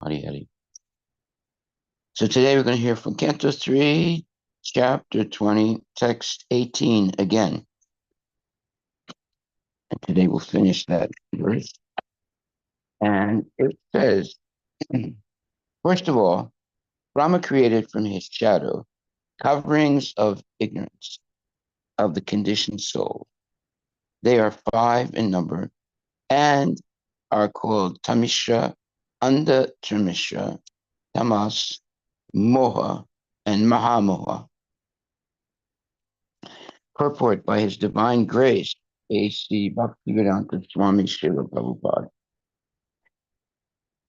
Hari Hari. So today we're going to hear from Canto 3, Chapter 20, Text 18 again. And today we'll finish that verse. And it says, first of all, Brahma created from his shadow coverings of ignorance of the conditioned soul. They are 5 in number and are called Tamishra, Anda Trimishra, Tamas, Moha, and Mahamoha. Purport by His Divine Grace, A.C. Bhaktivedanta Swami Srila Prabhupada.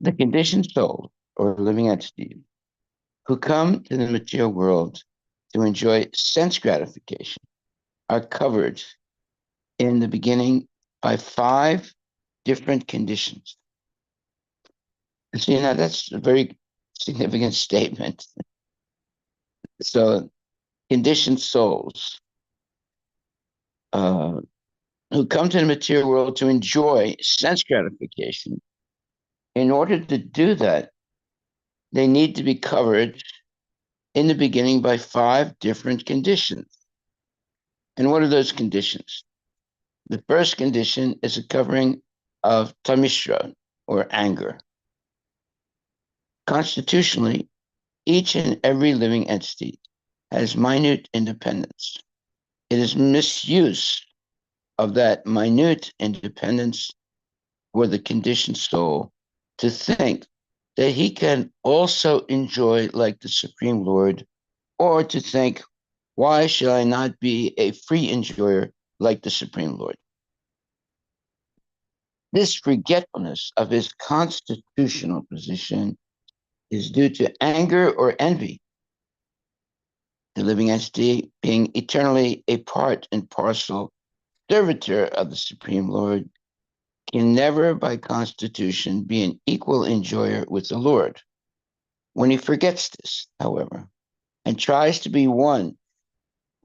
The conditioned soul, or living entity, who come to the material world to enjoy sense gratification, are covered in the beginning by 5 different conditions. And see, now that's a very significant statement. So, conditioned souls who come to the material world to enjoy sense gratification, in order to do that, they need to be covered in the beginning by 5 different conditions. And what are those conditions? The first condition is a covering of tamishra, or anger. Constitutionally, each and every living entity has minute independence. It is misuse of that minute independence for the conditioned soul to think that he can also enjoy like the Supreme Lord, or to think, why should I not be a free enjoyer like the Supreme Lord? This forgetfulness of his constitutional position is due to anger or envy. The living entity, being eternally a part and parcel servitor of the Supreme Lord, can never by constitution be an equal enjoyer with the Lord. When he forgets this, however, and tries to be one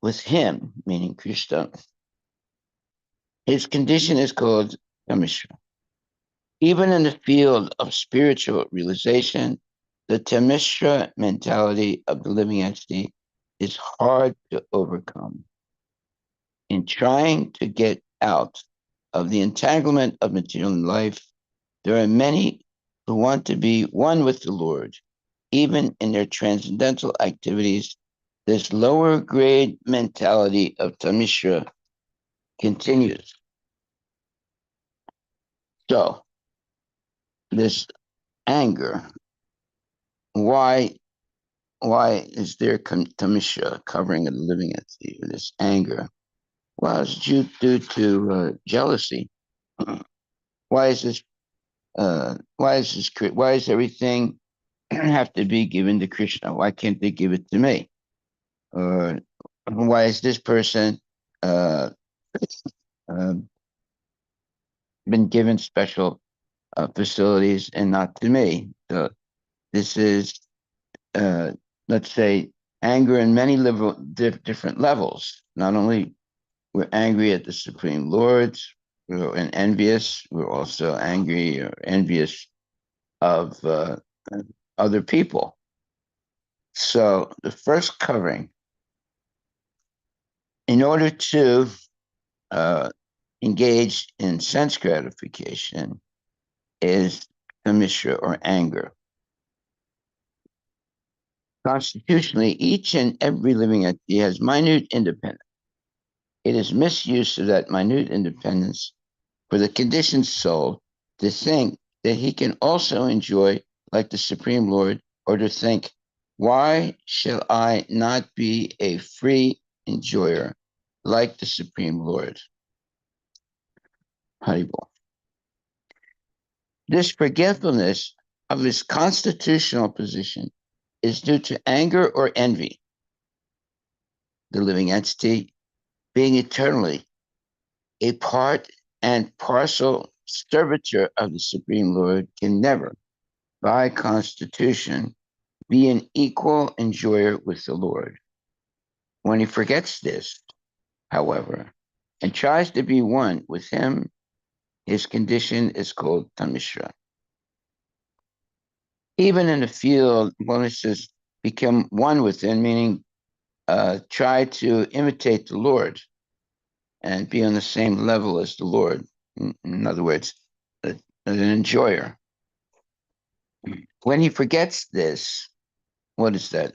with him, meaning Krishna, his condition is called Tamishra. Even in the field of spiritual realization, the Tamishra mentality of the living entity is hard to overcome. In trying to get out of the entanglement of material life, there are many who want to be one with the Lord. Even in their transcendental activities, this lower grade mentality of Tamishra continues. So, this anger, why is there Tamishra covering a living entity, this anger? Well, it's due to jealousy. Why is this? Why is everything have to be given to Krishna? Why can't they give it to me? Or why is this person uh, uh, been given special facilities and not to me? So this is, let's say, anger in many different levels. Not only we're angry at the Supreme Lord, we're envious, we're also angry or envious of other people. So the first covering, in order to engage in sense gratification, is tamishra, or anger. Constitutionally, each and every living entity has minute independence. It is misuse of that minute independence for the conditioned soul to think that he can also enjoy like the Supreme Lord, or to think, why shall I not be a free enjoyer like the Supreme Lord? Haribol. This forgetfulness of his constitutional position is due to anger or envy. The living entity, being eternally a part and parcel servitor of the Supreme Lord, can never, by constitution, be an equal enjoyer with the Lord. When he forgets this, however, and tries to be one with him, his condition is called Tamishra. Even in the field, one says, become one within, meaning try to imitate the Lord and be on the same level as the Lord. In other words, an enjoyer. When he forgets this, what is that?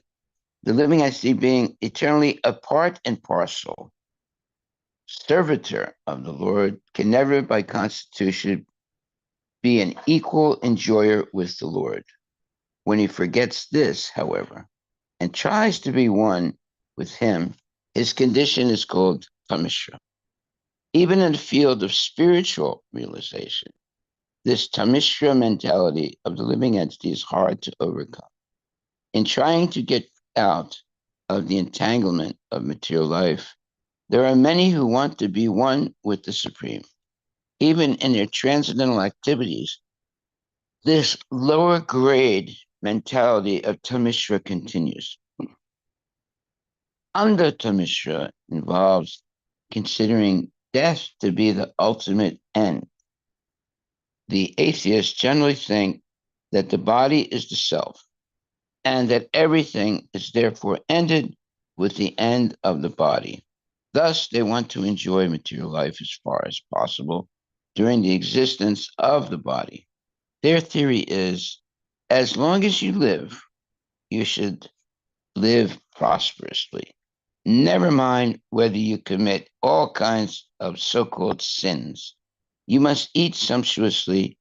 The living entity being eternally a part and parcel, servitor of the Lord, can never by constitution be an equal enjoyer with the Lord. When he forgets this, however, and tries to be one with him, his condition is called tamishra. Even in the field of spiritual realization, this tamishra mentality of the living entity is hard to overcome. In trying to get out of the entanglement of material life, there are many who want to be one with the Supreme. Even in their transcendental activities, this lower grade mentality of tamishra continues. Under tamishra involves considering death to be the ultimate end. The atheists generally think that the body is the self and that everything is therefore ended with the end of the body. Thus, they want to enjoy material life as far as possible during the existence of the body. Their theory is as long as you live, you should live prosperously. Never mind whether you commit all kinds of so called sins. You must eat sumptuously,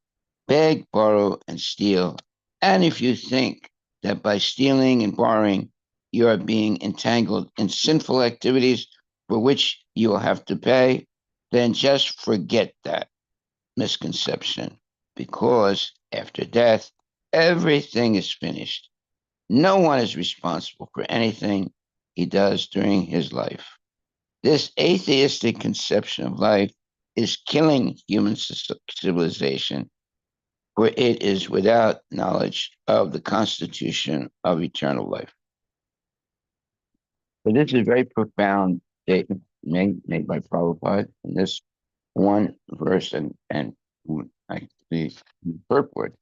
beg, borrow, and steal. And if you think that by stealing and borrowing, you are being entangled in sinful activities for which you will have to pay, then just forget that misconception, because after death, everything is finished. No one is responsible for anything he does during his life. This atheistic conception of life is killing human civilization, for it is without knowledge of the constitution of eternal life. So this is a very profound statement made by Prabhupada in this one verse and actually purport.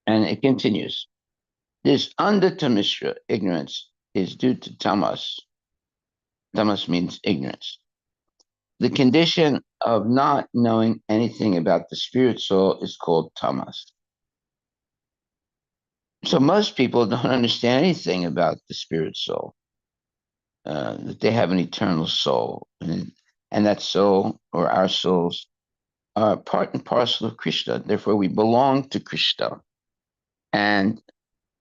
And it continues. This under-tamishra ignorance is due to tamas. Tamas means ignorance. The condition of not knowing anything about the spirit soul is called tamas. So most people don't understand anything about the spirit soul, that they have an eternal soul. And that soul, or our souls, are part and parcel of Krishna. Therefore, we belong to Krishna. And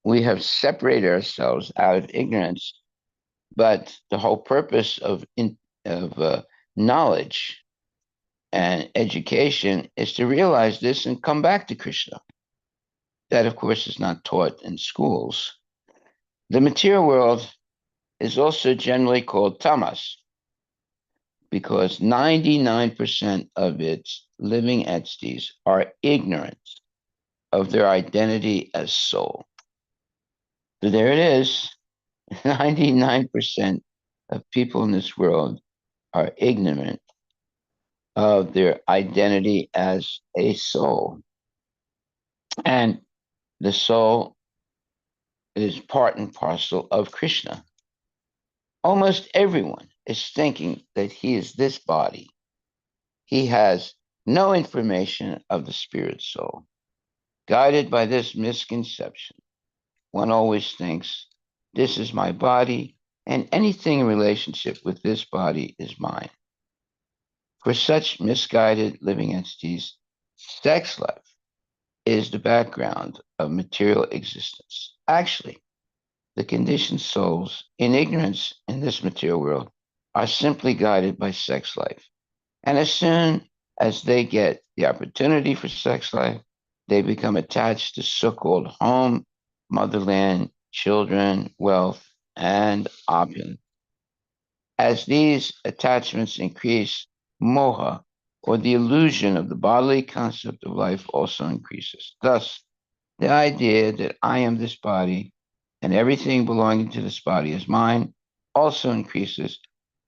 we have separated ourselves out of ignorance. But the whole purpose of knowledge and education is to realize this and come back to Krishna. That, of course, is not taught in schools. The material world is also generally called tamas because 99% of its living entities are ignorant of their identity as soul. So there it is. 99% of people in this world are ignorant of their identity as a soul. And the soul is part and parcel of Krishna. Almost everyone is thinking that he is this body. He has no information of the spirit soul. Guided by this misconception, one always thinks, this is my body, and anything in relationship with this body is mine. For such misguided living entities, sex life is the background of material existence. Actually, the conditioned souls in ignorance in this material world are simply guided by sex life. And as soon as they get the opportunity for sex life, they become attached to so-called home, motherland, children, wealth, and opulence. As these attachments increase, moha, or the illusion of the bodily concept of life, also increases. Thus, the idea that I am this body and everything belonging to this body is mine also increases.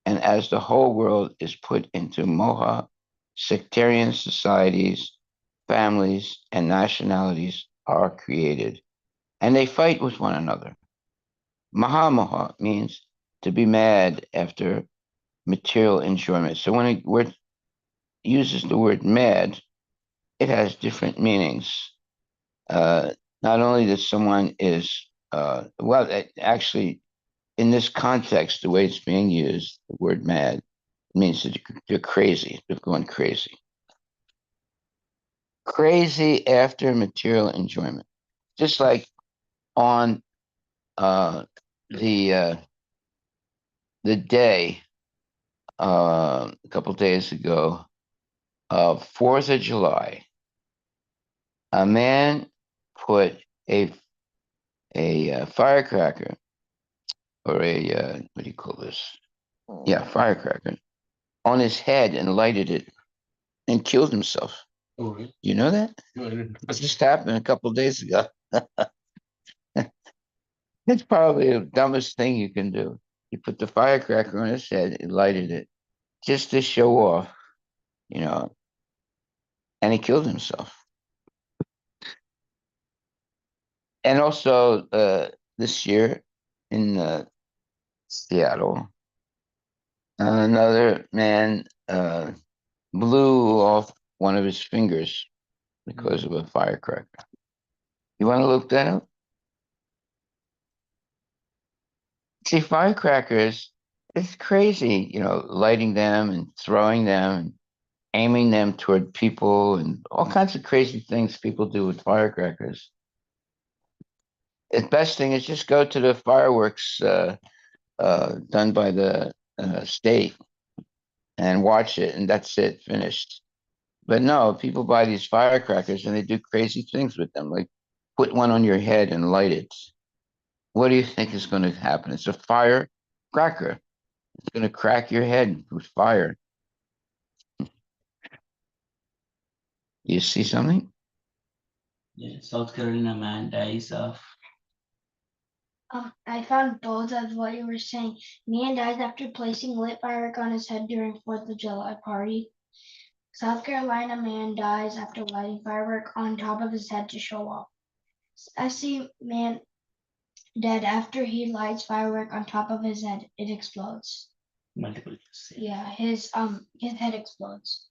And as the whole world is put into moha, sectarian societies, families, and nationalities are created, and they fight with one another. Maha means to be mad after material enjoyment. So when a word uses the word mad, it has different meanings. Uh, Not only that someone is, actually, in this context, the way it's being used, the word mad means that you're crazy, you're going crazy. Crazy after material enjoyment. Just like on uh, the uh, the day a couple days ago of 4th of July, a man put a firecracker or what do you call this? Yeah, firecracker on his head and lighted it and killed himself. Oh, really? You know that? No, I didn't. It just happened a couple of days ago. It's probably the dumbest thing you can do. He put the firecracker on his head and lighted it just to show off, you know, and he killed himself. And also, this year in Seattle, another man blew off one of his fingers because of a firecracker. You want to look that up? See, firecrackers, it's crazy, lighting them and throwing them and aiming them toward people and all kinds of crazy things people do with firecrackers. The best thing is just go to the fireworks done by the state and watch it, and that's it, finished. But no, people buy these firecrackers and they do crazy things with them, like put one on your head and light it. What do you think is going to happen? It's a firecracker. It's going to crack your head with fire. You see something? Yeah, South Carolina man dies of. I found both of what you were saying. Man dies after placing lit firework on his head during 4th of July party. South Carolina man dies after lighting firework on top of his head to show off. SC man dead after he lights firework on top of his head. It explodes. Multiple. Yeah, his head explodes.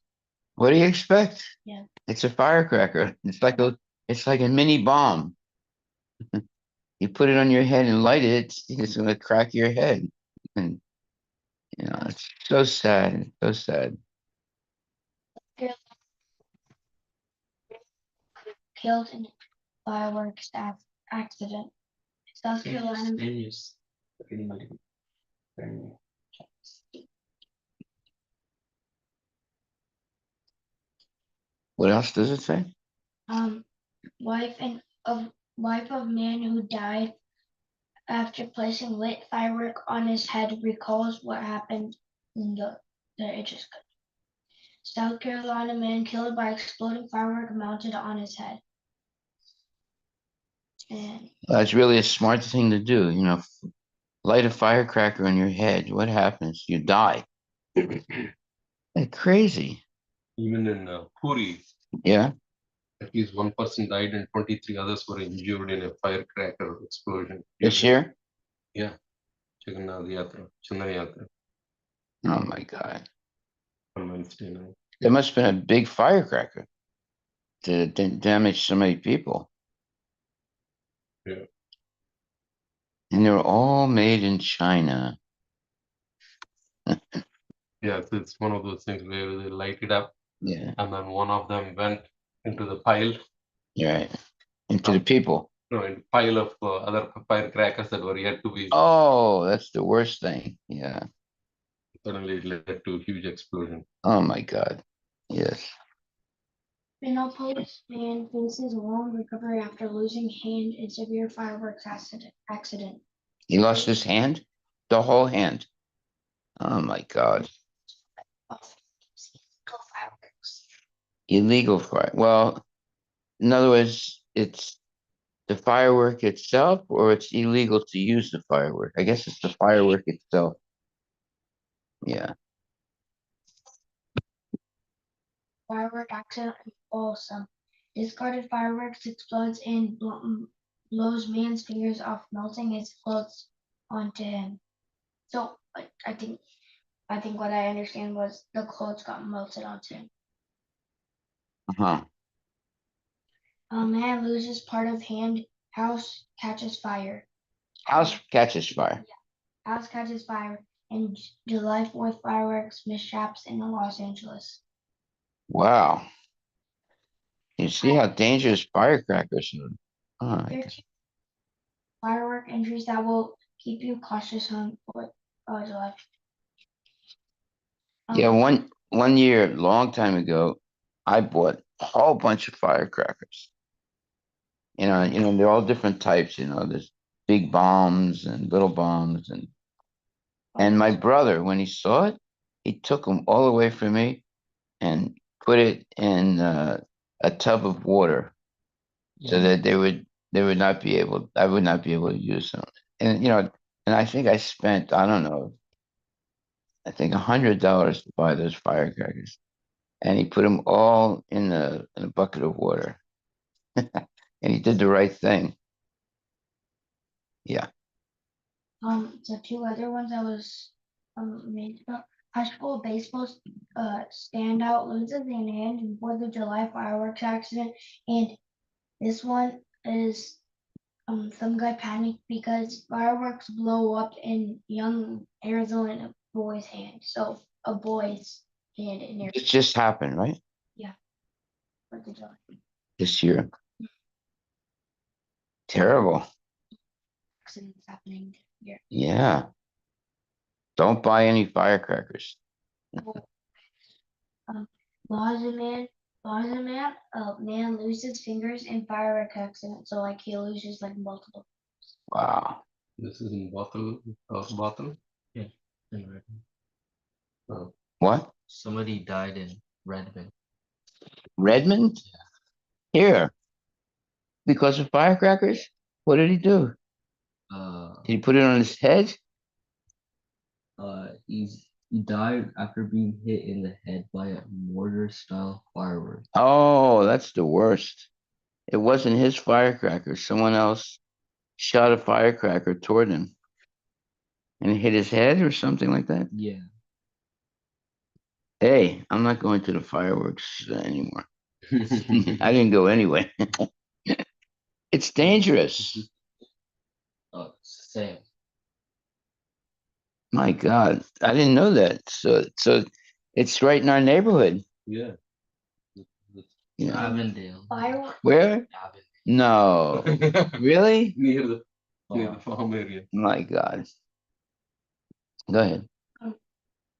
What do you expect? Yeah. It's a firecracker. It's like a mini bomb. You put it on your head and light it, it's going to crack your head. And it's so sad. It's so sad. Killed in a fireworks accident. South Carolina. News. Really multiple. What else does it say? Um, wife of man who died after placing lit firework on his head recalls what happened in it just cut. South Carolina man killed by exploding firework mounted on his head. And It's really a smart thing to do. Light a firecracker on your head. What happens? You die. Like crazy. Even in Puri, Yeah. at least one person died and 23 others were injured in a firecracker explosion. This year? Yeah, Jagannath Yatra, Chandra Yatra Oh my God. on Wednesday night. There must have been a big firecracker to damage so many people. Yeah. And they're all made in China. Yeah, so it's one of those things where they light it up. Yeah. And then one of them went into the pile. Right. Into the people. No, in pile of other firecrackers that were yet to be. Oh, that's the worst thing. Yeah. Suddenly it led to a huge explosion. Oh my God. Yes. Minneapolis man faces long recovery after losing hand in severe fireworks accident. He lost his hand? The whole hand. Oh my God. Fireworks. Illegal fire. Well, in other words, it's the firework itself, or it's illegal to use the firework. I guess it's the firework itself. Yeah. Firework accident awesome. discarded fireworks explodes and blows man's fingers off, melting his clothes onto him. So I think what I understand was the clothes got melted onto him. Uh-huh. A man loses part of hand. House catches fire. House catches fire. House catches fire in July 4th fireworks mishaps in Los Angeles. Wow. You see how dangerous firecrackers are. Oh, 13 firework injuries that will keep you cautious on 4th of July. yeah, one year, long time ago, I bought a whole bunch of firecrackers. They're all different types, there's big bombs and little bombs and my brother, when he saw it, he took them all away from me and put it in a tub of water so that they would not be able I would not be able to use them. And I think I spent, I don't know, I think $100 to buy those firecrackers. And he put them all in a bucket of water. And he did the right thing. Yeah. The two other ones I was amazed about. High school baseball standout loses an hand in 4th of July fireworks accident, and this one is some guy panicked because fireworks blow up in young Arizona boy's hand. So a boy's hand in It just happened, right? 4th of July This year. Terrible. accidents happening here. Yeah. Don't buy any firecrackers. Laws a man loses fingers in firework accident, so like he loses like multiple. Wow. This is in bottle. Bottle. Yeah. in Redmond. Oh, What? Somebody died in Redmond. Redmond? Here. Because of firecrackers? What did he do? Did he put it on his head? He died after being hit in the head by a mortar-style firework. Oh, that's the worst. It wasn't his firecracker. Someone else shot a firecracker toward him and it hit his head or something like that. Yeah. Hey, I'm not going to the fireworks anymore. I didn't go anyway. It's dangerous. Same. My God, I didn't know that. So it's right in our neighborhood. yeah. Yeah. Avondale. Firework Where? Avondale. No. Really? near the farm area. My God. Go ahead.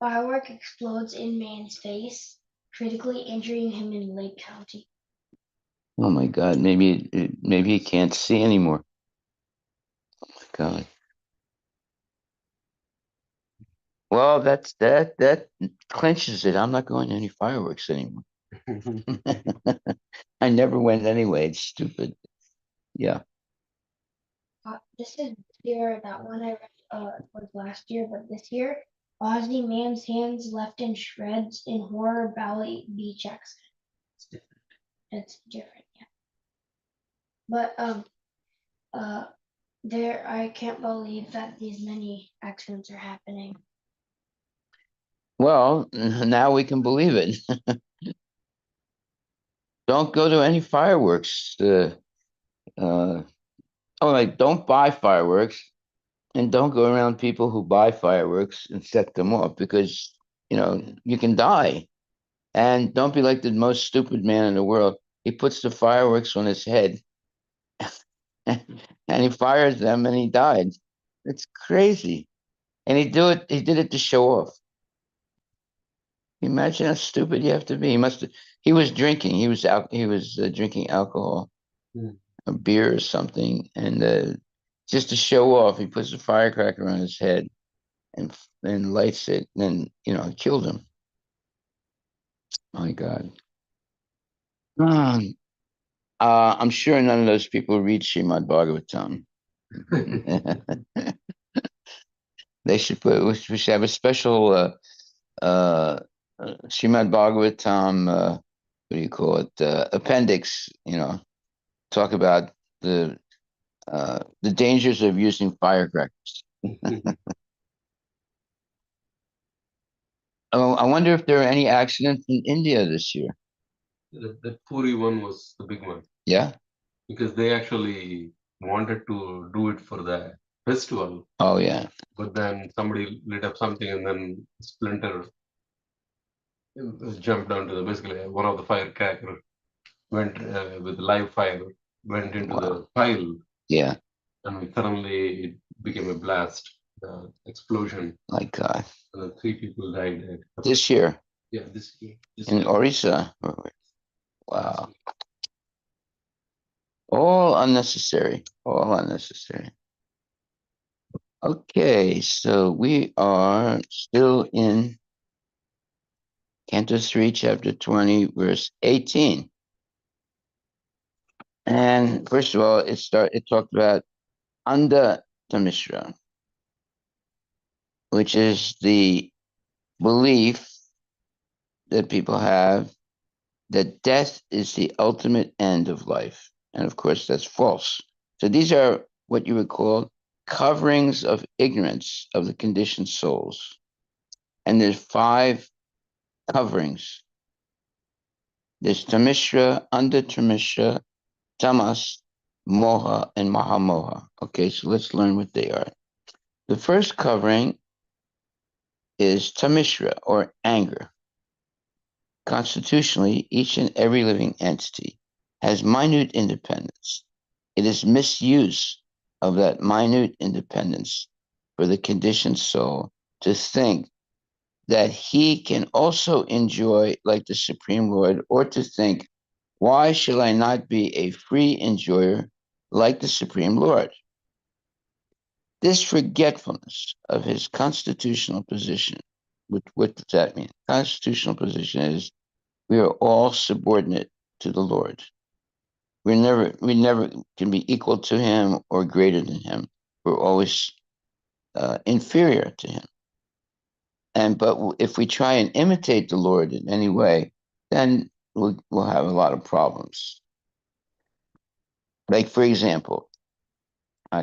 firework explodes in man's face, critically injuring him in Lake County. Oh my God. Maybe he can't see anymore. Oh my God. Well, that clinches it. I'm not going to any fireworks anymore. I never went anyway. It's stupid. Yeah. This is year. That one I read was last year, but this year, Aussie man's hands left in shreds in Horror Valley beach accident. It's different, yeah. But there I can't believe that these many accidents are happening. Well, now we can believe it. Don't go to any fireworks. Don't buy fireworks and don't go around people who buy fireworks and set them off because, you can die. And don't be like the most stupid man in the world. He puts the fireworks on his head and he fires them and he died. It's crazy. And he did it to show off. Imagine how stupid you have to be. He was drinking. He was drinking alcohol, Hmm. a beer or something, and just to show off, he puts a firecracker on his head and lights it, and then killed him. My God. I'm sure none of those people read Srimad Bhagavatam. We should have a special Srimad Bhagavatam what do you call it, appendix, talk about the dangers of using firecrackers. Oh, I wonder if there are any accidents in India this year. The Puri one was the big one Yeah. because they actually wanted to do it for the festival, Oh yeah. but then somebody lit up something and then splinter jumped onto the basically one of the firecracker went with live fire went into Wow. the pile Yeah. and suddenly it became a blast, explosion, My God. and then 3 people died. This year Yeah, this year. in Orissa. Wow. All unnecessary. All unnecessary. Okay, so we are still in Canto 3, chapter 20, verse 18. And first of all, it talked about Anda Tamishra, which is the belief that people have that death is the ultimate end of life. And of course, that's false. So these are what you would call coverings of ignorance of the conditioned souls. And there's 5 coverings. There's Tamishra, Anda Tamishra, Tamas, Moha, and Mahamoha. Okay, so let's learn what they are. The first covering is Tamishra, or anger. Constitutionally, each and every living entity has minute independence. It is misuse of that minute independence for the conditioned soul to think that he can also enjoy like the Supreme Lord, or to think, why shall I not be a free enjoyer like the Supreme Lord? This forgetfulness of his constitutional position, what does that mean? Constitutional position is we are all subordinate to the Lord. We never can be equal to him or greater than him. We're always inferior to him. But if we try and imitate the Lord in any way, then we'll have a lot of problems. Like, for example,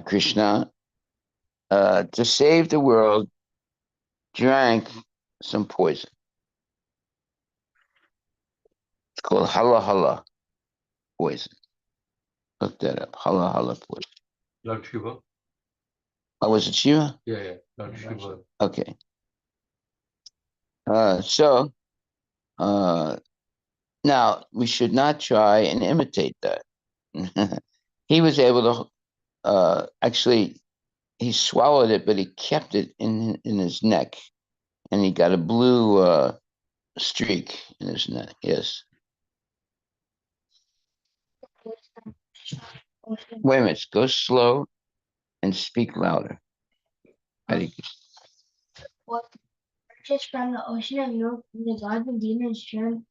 Krishna, to save the world, drank some poison. It's called hala hala poison. Look that up. Hala hala poison. Lord Shiva. Oh, was it Shiva? Yeah, Lord Shiva. Okay. So now we should not try and imitate that. He was able to actually he swallowed it, but he kept it in his neck, and he got a blue streak in his neck. Yes. Wait a minute. Go slow and speak louder. What purchased from the ocean of milk, the gods and demons churned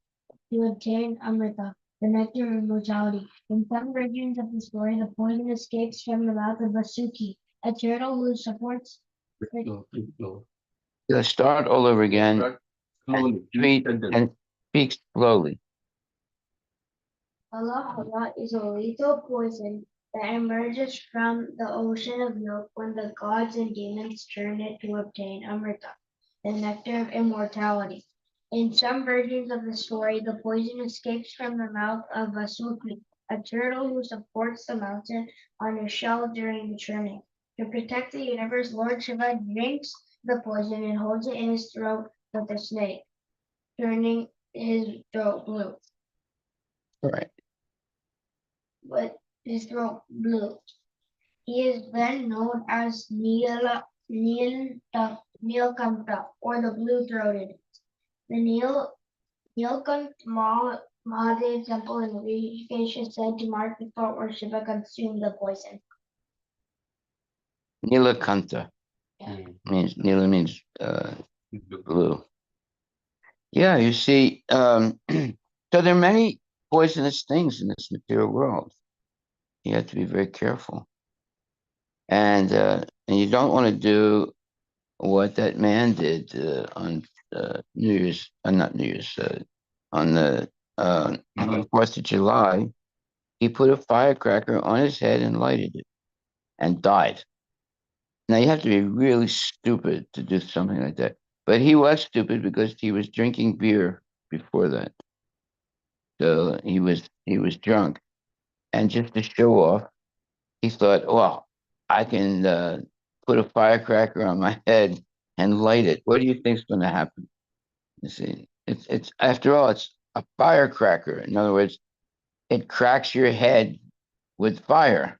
to obtain Amrita, the nectar of immortality. In some versions of the story, the poison escapes from the mouth of Vasuki, a turtle who supports. Slow. Let's start all over again. Start slowly. And speak slowly. Allah Allah is a lethal poison that emerges from the ocean of milk when the gods and demons churn it to obtain Amrita, the nectar of immortality. In some versions of the story, the poison escapes from the mouth of Vasuki, a turtle who supports the mountain on his shell during the churning. To protect the universe, Lord Shiva drinks the poison and holds it in his throat with a snake, turning his throat blue. All right. With his throat blue. He is then known as Neelkanta, or the blue-throated. The Neelkant Mahadev temple in Rishikesh is said to mark the spot where Shiva consumed the poison. Nilakanta Nila means blue. Yeah, you see, so there are many poisonous things in this material world. You have to be very careful, and you don't want to do what that man did on New Year's, not New Year's, on the on the 4th of July, he put a firecracker on his head and lighted it and died. Now, you have to be really stupid to do something like that. But he was stupid because he was drinking beer before that. So he was drunk. And just to show off, he thought, well, I can put a firecracker on my head and light it. What do you think's going to happen? You see, it's after all, it's a firecracker. In other words, it cracks your head with fire.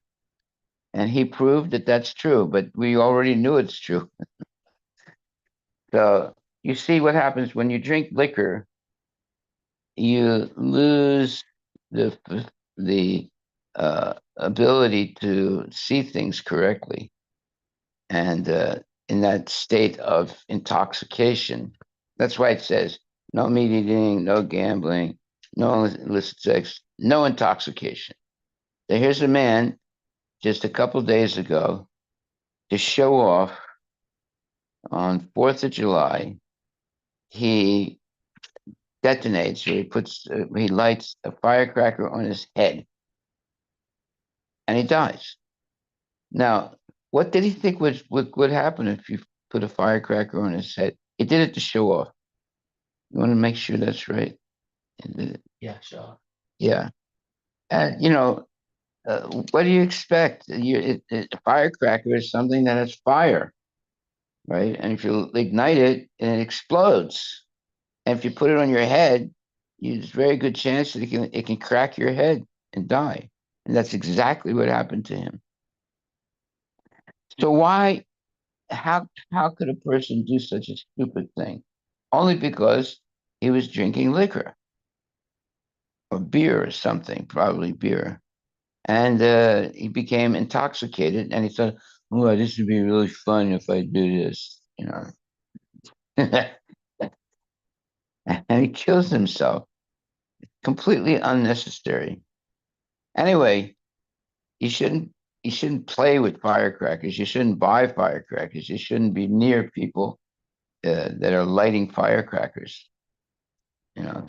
And he proved that that's true, but we already knew it's true. So you see what happens when you drink liquor, you lose the ability to see things correctly. And in that state of intoxication, that's why it says no meat eating, no gambling, no illicit sex, no intoxication. So here's a man just a couple days ago to show off on 4th of July. He detonates, or he lights a firecracker on his head and he dies. Now, what did he think would happen if you put a firecracker on his head? He did it to show off. You want to make sure that's right. Yeah, sure. Yeah. And, what do you expect? A firecracker is something that has fire, right? And if you ignite it, it explodes. And if you put it on your head, there's a very good chance that it can crack your head and die. And that's exactly what happened to him. So how could a person do such a stupid thing? Only because he was drinking liquor or beer or something, probably beer. And he became intoxicated and he thought, oh, this would be really fun if I do this. And he kills himself. Completely unnecessary. Anyway, you shouldn't you shouldn't play with firecrackers. You shouldn't buy firecrackers. You shouldn't be near people that are lighting firecrackers. You know,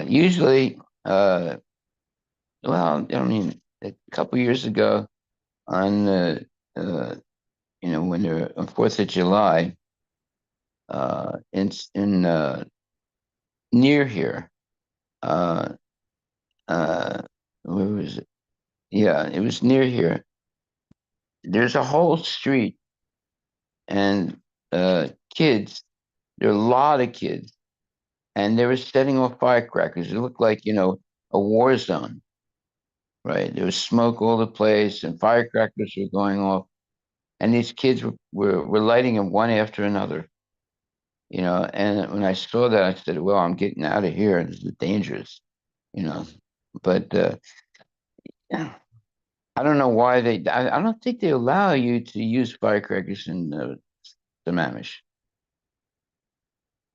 usually, well, I mean, a couple years ago on uh, when they're on 4th of July, in near here, uh, uh, where was it? Yeah, it was near here. There's a whole street and kids. There are a lot of kids, and they were setting off firecrackers. It looked like a war zone, right? There was smoke all the place, and firecrackers were going off, and these kids were lighting them one after another. And when I saw that, I said, "Well, I'm getting out of here. This is dangerous." You know, but yeah, I don't know why I don't think they allow you to use firecrackers in Sammamish.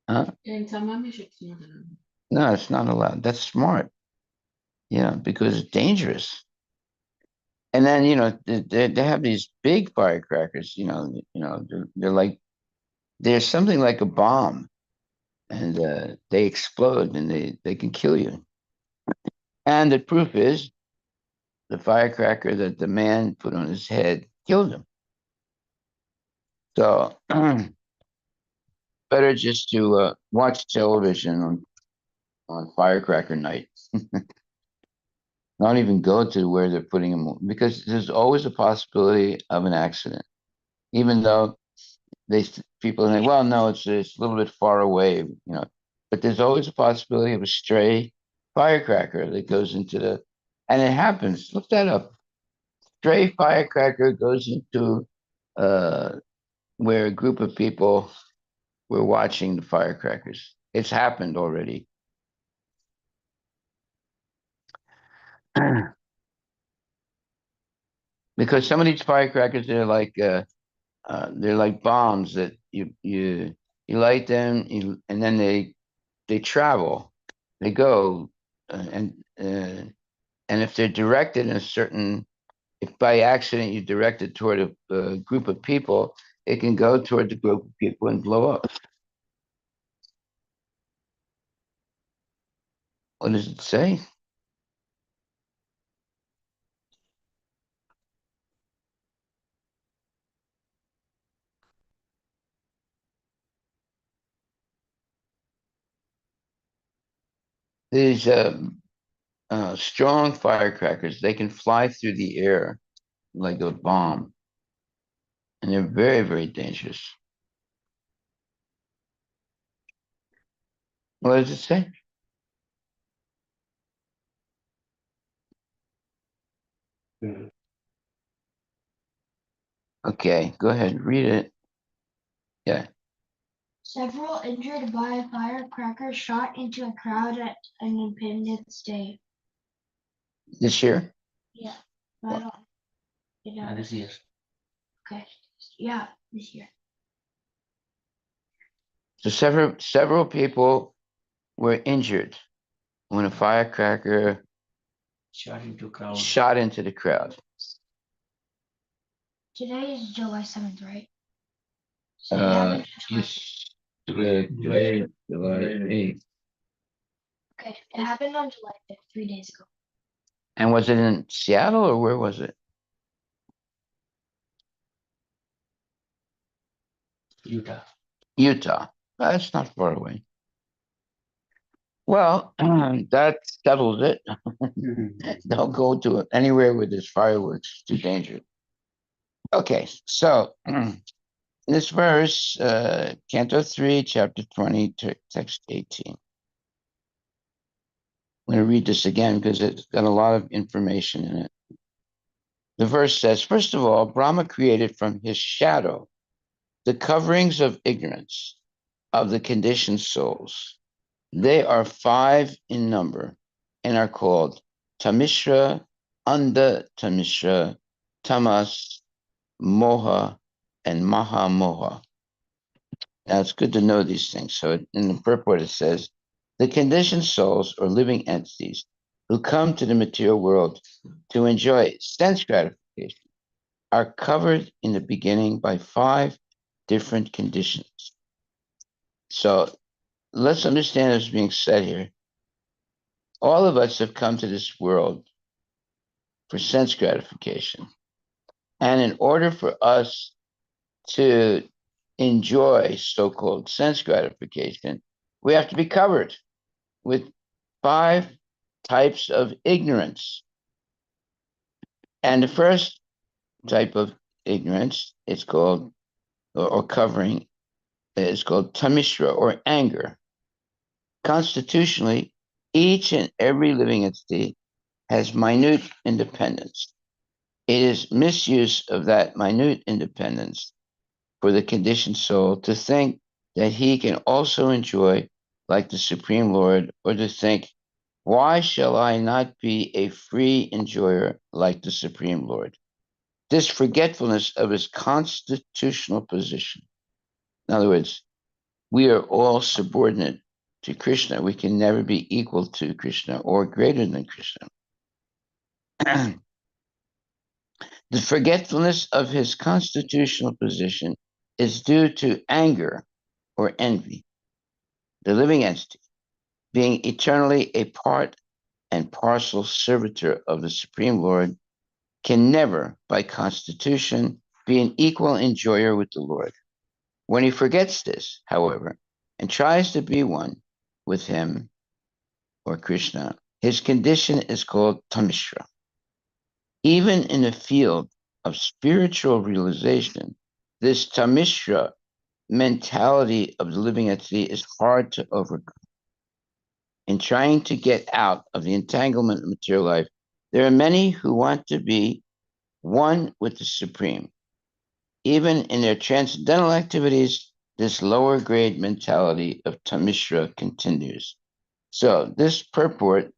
Huh? In Sammamish, it's not allowed. No, it's not allowed. That's smart. Yeah, because it's dangerous. And then they have these big firecrackers. They're like they're something like a bomb, and they explode and they can kill you. And the proof is the firecracker that the man put on his head killed him. So better just to watch television on firecracker night. Not even go to where they're putting them because there's always a possibility of an accident, even though people think, well, no, it's a little bit far away. But there's always a possibility of a stray firecracker that goes into and it happens. Look that up. Stray firecracker goes into uh, where a group of people were watching the firecrackers. It's happened already. Because some of these firecrackers, they're like bombs that you light them, and then they travel, they go, and if they're directed in a certain, if by accident you direct it toward a group of people, it can go toward the group of people and blow up. What does it say? These strong firecrackers, they can fly through the air like a bomb, and they're very, very dangerous. What does it say? Mm. Okay, go ahead, read it. Yeah. Several injured by a firecracker shot into a crowd at Independence Day. This year? Yeah, I don't. You know. This year. Okay. Yeah, this year. So several people were injured when a firecracker Shot into crowd. shot into the crowd. Today is July 7th, right? So it happened on July 5th. July 8th. Okay, it happened on July 5th, 3 days ago. And was it in Seattle or where was it? Utah. Utah. That's not far away. Well, that settles it. Don't go to anywhere where there's fireworks. It's too dangerous. Okay, so this verse, Canto 3, chapter 20, text 18. I'm going to read this again because it's got a lot of information in it. The verse says, first of all, Brahma created from his shadow the coverings of ignorance of the conditioned souls. They are 5 in number and are called Tamishra, Anda Tamishra, Tamas, Moha, and Maha Moha. Now it's good to know these things. So in the purport it says, the conditioned souls or living entities who come to the material world to enjoy sense gratification are covered in the beginning by 5 different conditions. So let's understand what's being said here. All of us have come to this world for sense gratification. And in order for us to enjoy so-called sense gratification, we have to be covered with 5 types of ignorance. And the first type of ignorance, it's called, or covering, is called tamishra, or anger. Constitutionally, each and every living entity has minute independence. It is misuse of that minute independence for the conditioned soul to think that he can also enjoy like the Supreme Lord, or to think, why shall I not be a free enjoyer like the Supreme Lord? This forgetfulness of his constitutional position. In other words, we are all subordinate to Krishna. We can never be equal to Krishna or greater than Krishna. The forgetfulness of his constitutional position is due to anger or envy. The living entity, being eternally a part and parcel servitor of the Supreme Lord, can never, by constitution, be an equal enjoyer with the Lord. When he forgets this, however, and tries to be one with him or Krishna, his condition is called tamishra. Even in the field of spiritual realization, this tamishra mentality of the living entity is hard to overcome. In trying to get out of the entanglement of material life, there are many who want to be one with the Supreme. Even in their transcendental activities, this lower grade mentality of tamishra continues. So this purport,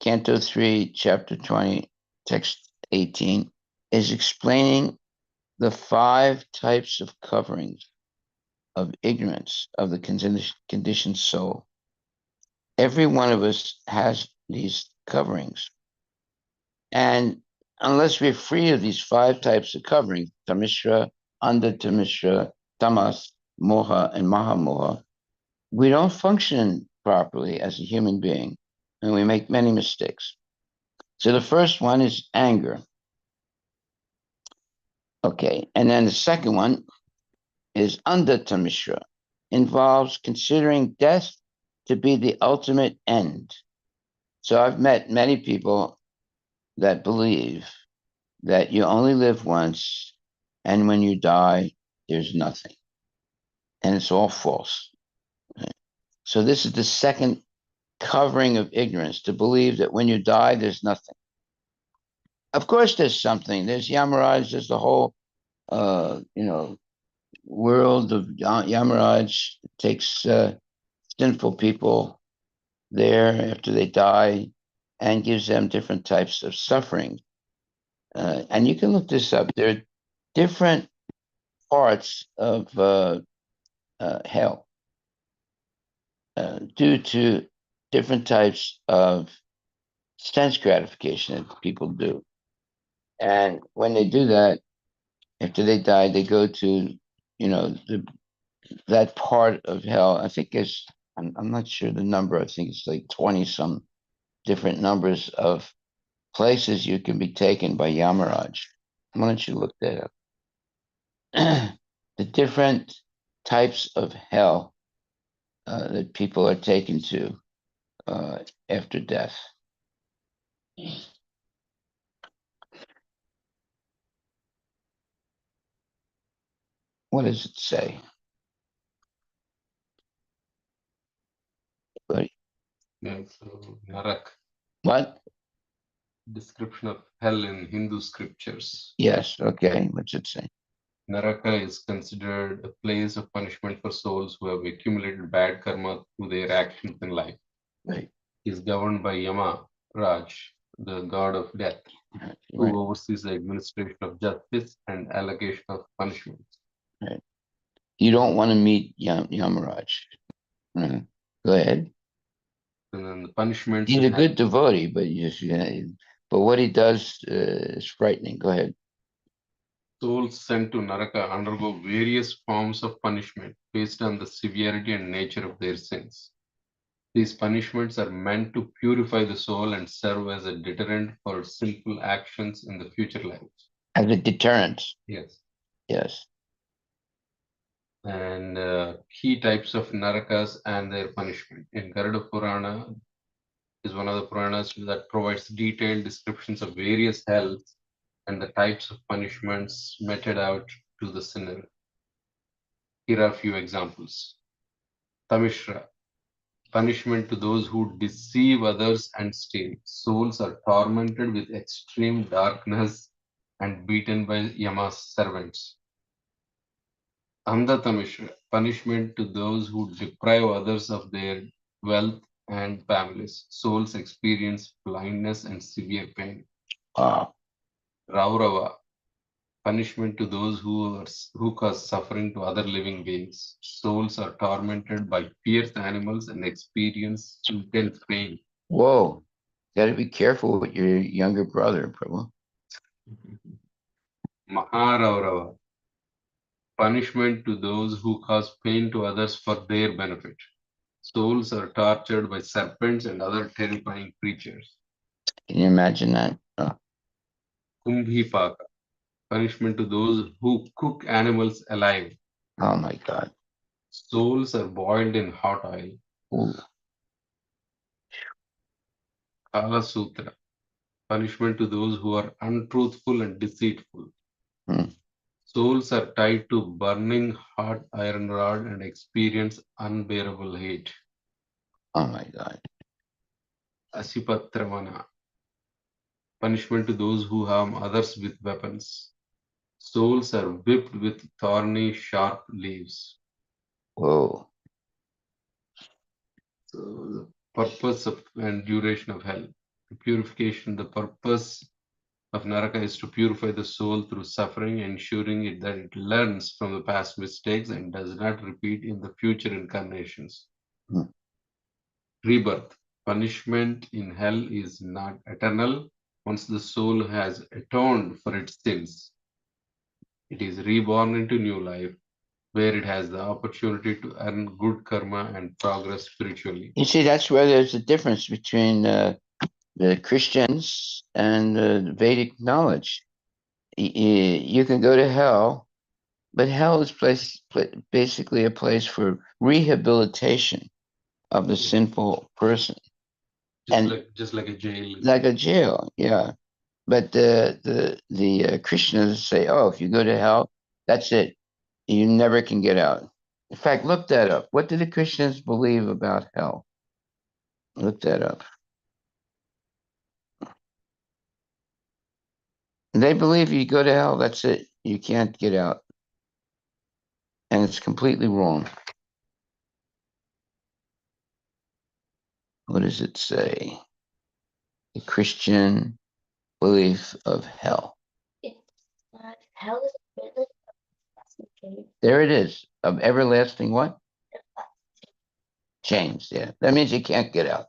Canto 3, Chapter 20, Text 18, is explaining the 5 types of coverings of ignorance of the conditioned soul. Every one of us has these coverings. And unless we're free of these 5 types of coverings, tamishra, anda tamishra, tamas, moha, and maha moha, we don't function properly as a human being, and we make many mistakes. So the first one is anger. Okay, and then the second one is andatamishra, involves considering death to be the ultimate end. So I've met many people that believe that you only live once, and when you die, there's nothing. And it's all false. So this is the second covering of ignorance, to believe that when you die, there's nothing. Of course, there's something. There's Yamaraj, there's the whole, world of Yamaraj. Takes sinful people there after they die and gives them different types of suffering. And you can look this up. There are different parts of hell due to different types of sense gratification that people do. And when they do that, after they die, they go to, that part of hell. I think I'm not sure the number. I think it's like 20 some different numbers of places you can be taken by Yamaraj. Why don't you look that up? The different types of hell that people are taken to after death. What does it say? Buddy? Yeah, so Narak, What? description of hell in Hindu scriptures. Yes. Okay. What's it say? Naraka is considered a place of punishment for souls who have accumulated bad karma through their actions in life. Right. He is governed by Yama, Raj, the god of death, who Right. oversees the administration of justice and allocation of punishments. Right. You don't want to meet Yamaraj. Mhm. Go ahead. And then the punishments He's in a hell. good devotee, but but what he does is frightening. Go ahead. Souls sent to Naraka undergo various forms of punishment based on the severity and nature of their sins. These punishments are meant to purify the soul and serve as a deterrent for sinful actions in the future lives. As a deterrent. Yes. Yes. And key types of narakas and their punishment. In Garuda Purana is one of the Puranas that provides detailed descriptions of various hells and the types of punishments meted out to the sinner. Here are a few examples. Tamishra, punishment to those who deceive others and steal. Souls are tormented with extreme darkness and beaten by Yama's servants. Andhatamishra, punishment to those who deprive others of their wealth and families. Souls experience blindness and severe pain. Wow. Raurava, punishment to those who cause suffering to other living beings. Souls are tormented by fierce animals and experience intense pain. Whoa. Got to be careful with your younger brother, Prabhu. Maharaurava, punishment to those who cause pain to others for their benefit. Souls are tortured by serpents and other terrifying creatures. Can you imagine that? Kumbhipaka, punishment to those who cook animals alive. Oh my God. Souls are boiled in hot oil. Ooh. Kala Sutra, punishment to those who are untruthful and deceitful. Hmm. Souls are tied to burning hot iron rod and experience unbearable hate. Oh my God. Asipatramana, punishment to those who harm others with weapons. Souls are whipped with thorny, sharp leaves. Whoa. So the purpose of and duration of hell. The purification, the purpose of Naraka is to purify the soul through suffering, ensuring that it learns from the past mistakes and does not repeat in the future incarnations. Hmm. Rebirth. Punishment in hell is not eternal. Once the soul has atoned for its sins, it is reborn into new life, where it has the opportunity to earn good karma and progress spiritually. You see, that's where there's a difference between the Christians and the Vedic knowledge. You can go to hell, but hell is basically a place for rehabilitation of the sinful person, and Just like a jail. like a jail, yeah. But the Christians say, oh, if you go to hell, that's it. You never can get out. In fact, look that up. What do the Christians believe about hell? Look that up. They believe you go to hell, that's it. You can't get out. And it's completely wrong. What does it say? The Christian belief of hell. Hell is a business of everlasting There it is. Of everlasting what? Chains, yeah. That means you can't get out.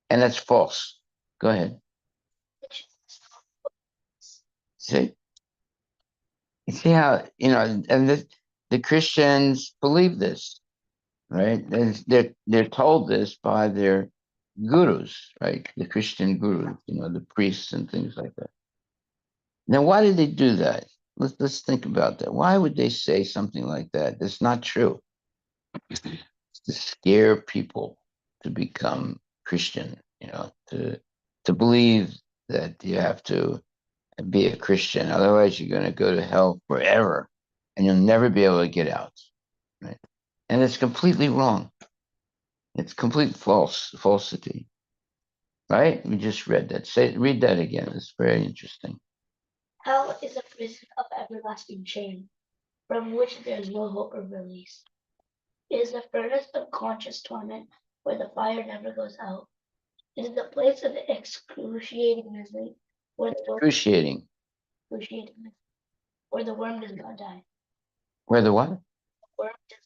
And that's false. Go ahead. See? You see how, and the Christians believe this, right? They're told this by their gurus, right? The Christian gurus, the priests and things like that. Now, why did they do that? Let's think about that. Why would they say something like that? That's not true. It's to scare people to become Christian, to believe that you have to be a Christian. Otherwise, you're going to go to hell forever and you'll never be able to get out. Right? And it's completely wrong. It's complete falsity. Right? We just read that. Read that again. It's very interesting. Hell is a prison of everlasting chain, from which there is no hope of release. It is the furnace of conscious torment, where the fire never goes out. It is the place of excruciating misery, where the worm, Excruciating. where the worm does not die. Where the what? Worm does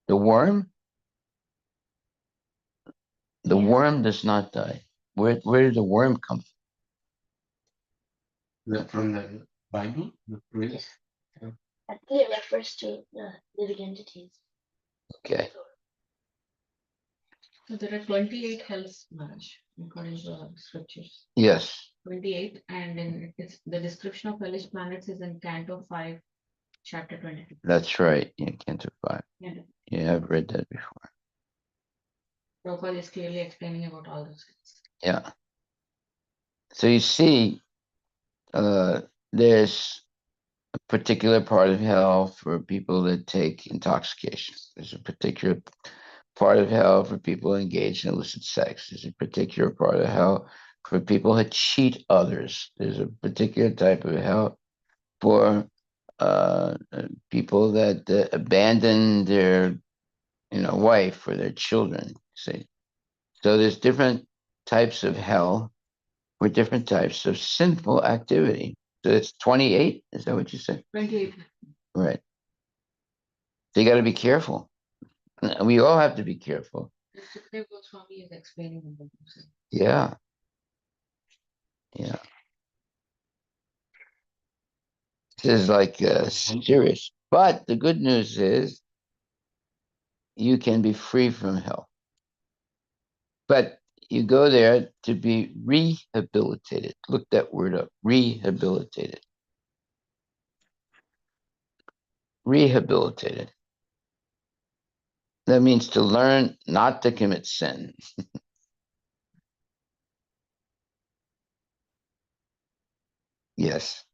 The worm? The Yeah. worm does not die. Where did the worm come from? Is that from the Bible? The phrase? I think it refers to the living entities. Okay. So there are 28 hells, Maharaj, according to the scriptures. Yes, 28, and then it's the description of hellish planets is in Canto 5, chapter 22. that's right. You can't survive. Yeah. Yeah, I've read that before. Prabhupada is clearly explaining about all those things. Yeah. So you see, there's a particular part of hell for people that take intoxication. There's a particular part of hell for people engaged in illicit sex. There's a particular part of hell for people who cheat others. There's a particular type of hell for people that abandon their wife or their children. See, so there's different types of hell for different types of sinful activity. So it's 28. Is that what you said? 28. Right. So you got to be careful. We all have to be careful. Sukdev Goswami is explaining about this. Yeah. Yeah. This is like serious. But the good news is you can be free from hell. But you go there to be rehabilitated. Look that word up. Rehabilitated. Rehabilitated. That means to learn not to commit sin. Yes.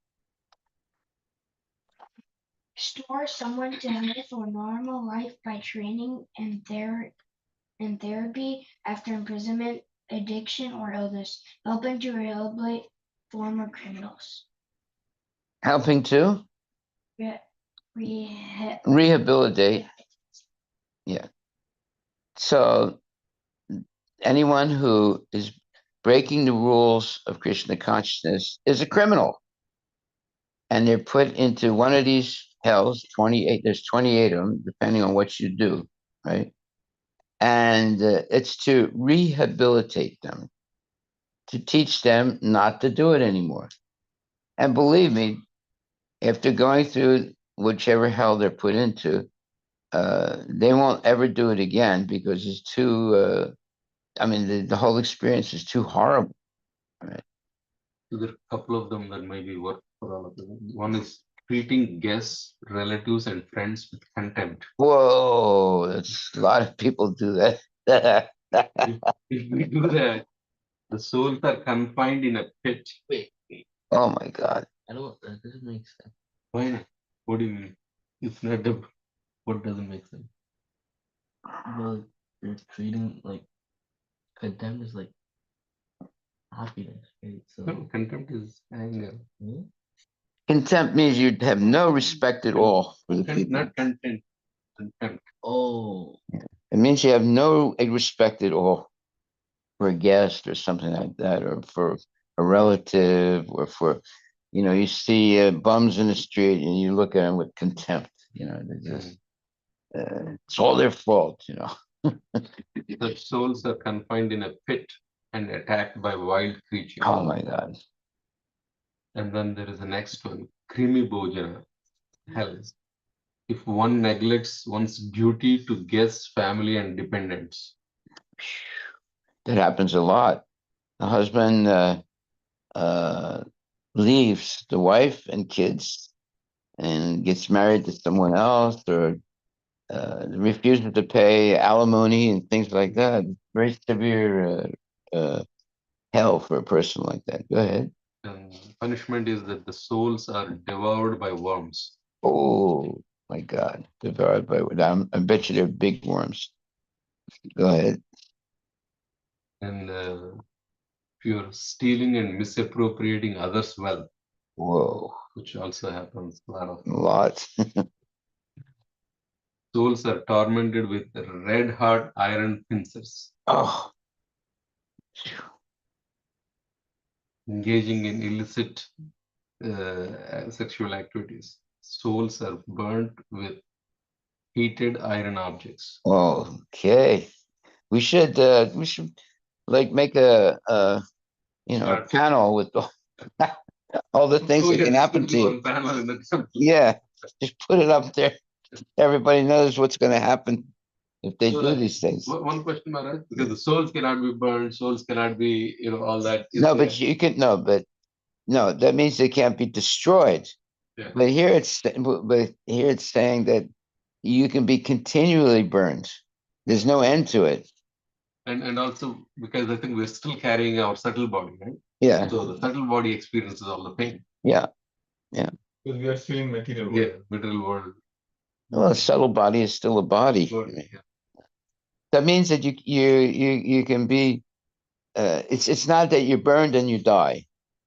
Restore someone to health or normal life by training and therapy after imprisonment, addiction, or illness, helping to rehabilitate former criminals. Helping to rehabilitate. Yeah. So anyone who is breaking the rules of Krishna consciousness is a criminal. And they're put into one of these hells, 28, there's 28 of them, depending on what you do, right? And it's to rehabilitate them, to teach them not to do it anymore. And believe me, after going through whichever hell they're put into, they won't ever do it again because it's too. I mean, the whole experience is too horrible. So there are a couple of them that maybe work for all of them. One is treating guests, relatives, and friends with contempt. Whoa, that's, a lot of people do that. If we do that, the souls are confined in a pit. Oh my God. I don't. That doesn't make sense. Why not? What do you mean? It's not a. What doesn't make sense? Well, you're treating like contempt is like happiness, right? So No, contempt is anger. hmm? Contempt means you have no respect at all for the people. Not content. Contempt. Oh, It means you have no respect at all for a guest or something like that, or for a relative, or for, you see bums in the street and you look at them with contempt. They're just, it's all their fault. The souls are confined in a pit and attacked by wild creatures. Oh my God. And then there is the next one, Krimi Bhojana, hell. If one neglects one's duty to guests, family, and dependents. That happens a lot. The husband leaves the wife and kids and gets married to someone else, or refuses to pay alimony and things like that. Very severe hell for a person like that. Go ahead. Punishment is that the souls are devoured by worms. Oh my God, devoured by. I bet you they're big worms. Go ahead. And if you're stealing and misappropriating others' wealth, Whoa, which also happens a lot of. a lot. Souls are tormented with red hot iron pincers, Oh, engaging in illicit sexual activities. Souls are burnt with heated iron objects. okay. We should like make a Start. panel with all the things that can happen to you. One panel in the temple. Yeah, just put it up there. Everybody knows what's going to happen if they So do that- these things. One question, Maharaj, because the souls cannot be burned, souls cannot be, all that. No, but you can no. That means they can't be destroyed. Yeah. But here it's saying that you can be continually burned. There's no end to it. And also because I think we're still carrying our subtle body, right? Yeah, So the subtle body experiences all the pain. yeah. Because we are still in material world. Yeah, material world. Well, a subtle body is still a body. Body, yeah. That means that you can be. It's not that you're burned and you die.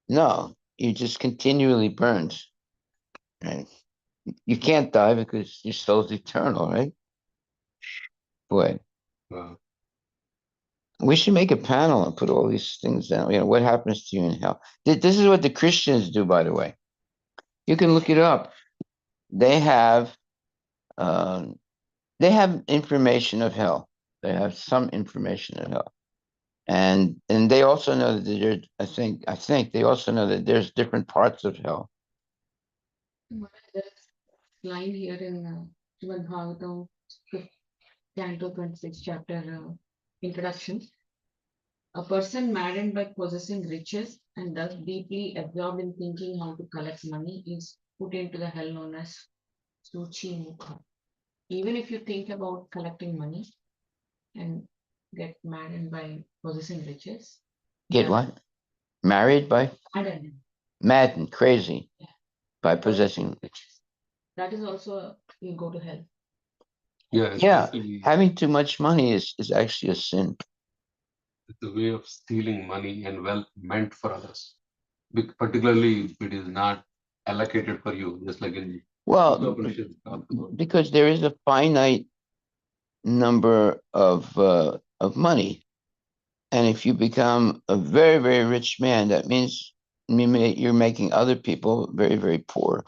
No, you're just continually burned. Right? You can't die because your soul's eternal, right? Boy, Wow. we should make a panel and put all these things down. What happens to you in hell? This is what the Christians do, by the way. You can look it up. They have information of hell. They have some information of hell, and they also know that there. I think they also know that there's different parts of hell. There's a line here in Srimad Bhagavatam, Canto 26, chapter introduction. A person maddened by possessing riches and thus deeply absorbed in thinking how to collect money is put into the hell known as Suchi Mukha. Even if you think about collecting money and get maddened by possessing riches, Get that- what? Married by maddened crazy Yeah. by possessing. riches. That is also you go to hell. Yeah, Yeah, especially having too much money is actually a sin. it's a way of stealing money and wealth meant for others. Particularly if it is not allocated for you, just like in Well, Upanishad talks about. because there is a finite number of money, and if you become a very, very rich man, that means you're making other people very, very poor.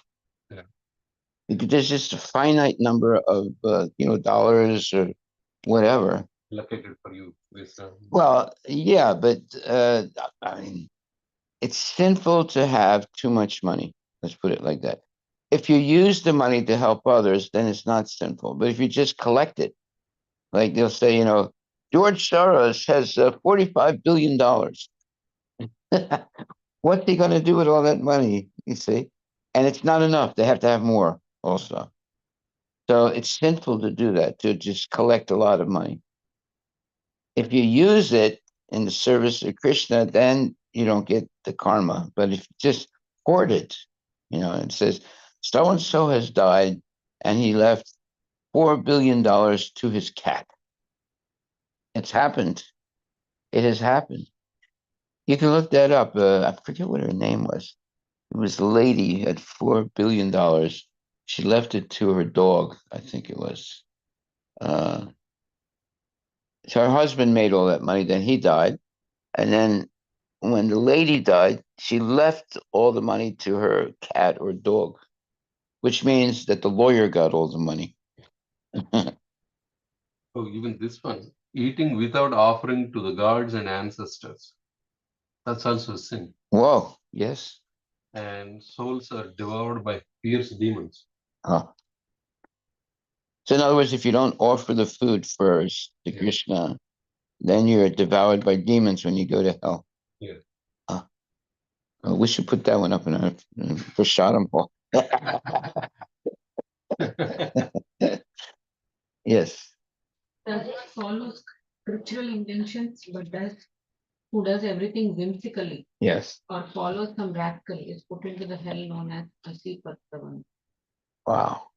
Yeah. Because there's just a finite number of dollars or whatever. Allocated for you. With, Well, yeah, but I mean, it's sinful to have too much money. Let's put it like that. if you use the money to help others, then it's not sinful. But if you just collect it, like they'll say, George Soros has $45 billion. What's he going to do with all that money? You see? And it's not enough. They have to have more also. So it's sinful to do that, to just collect a lot of money. If you use it in the service of Krishna, then you don't get the karma. But if you just hoard it, it says, so and so has died and he left $4 billion to his cat. It's happened. It has happened. You can look that up. I forget what her name was. It was a lady who had $4 billion. She left it to her dog, I think it was. So her husband made all that money, then he died. And then when the lady died, she left all the money to her cat or dog, which means that the lawyer got all the money. Oh, even this one, eating without offering to the gods and ancestors. That's also a sin. Whoa, yes. And souls are devoured by fierce demons. Huh. So in other words, if you don't offer the food first to Krishna, then you're devoured by demons when you go to hell. Yeah. We should put that one up in a Prashadam hall. Yes. Does not follow scriptural intentions, but who does everything whimsically Yes. or follows some rascal is put into the hell known as Asipattavan. Wow.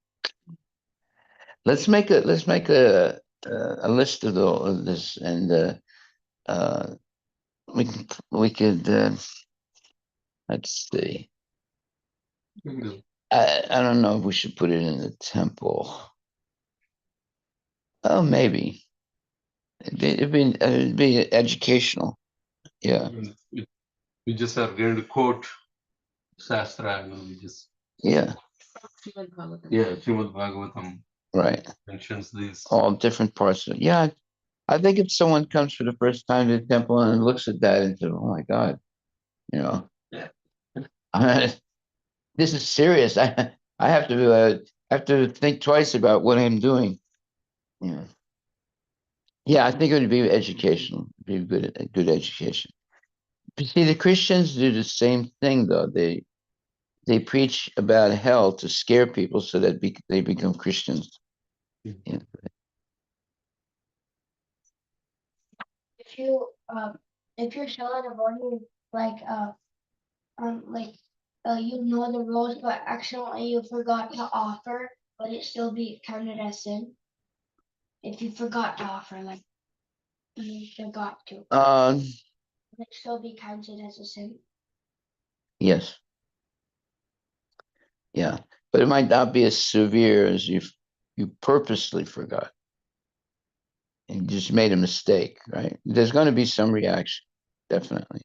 Let's make a list of this, and we could let's see. I don't know if we should put it in the temple. Oh, maybe it'd be educational. Yeah. We just are going to quote Shastra and we just. Yeah. Srimad Bhagavatam. Yeah, Srimad Bhagavatam Right. mentions these. All different parts of it. Yeah. I think if someone comes for the first time to the temple and looks at that and says, "Oh my God," this is serious. I have to think twice about what I'm doing. Yeah. Yeah, I think it would be educational. It'd be a good education. You see, the Christians do the same thing, though. They preach about hell to scare people so that they become Christians. Yeah. If you're selling a body, like you know the rules, but accidentally you forgot to offer, would it still be counted as sin? If you forgot to offer, like you forgot to, would it still be counted as a sin? Yes. Yeah, but it might not be as severe as if you purposely forgot and just made a mistake, right? There's going to be some reaction, definitely,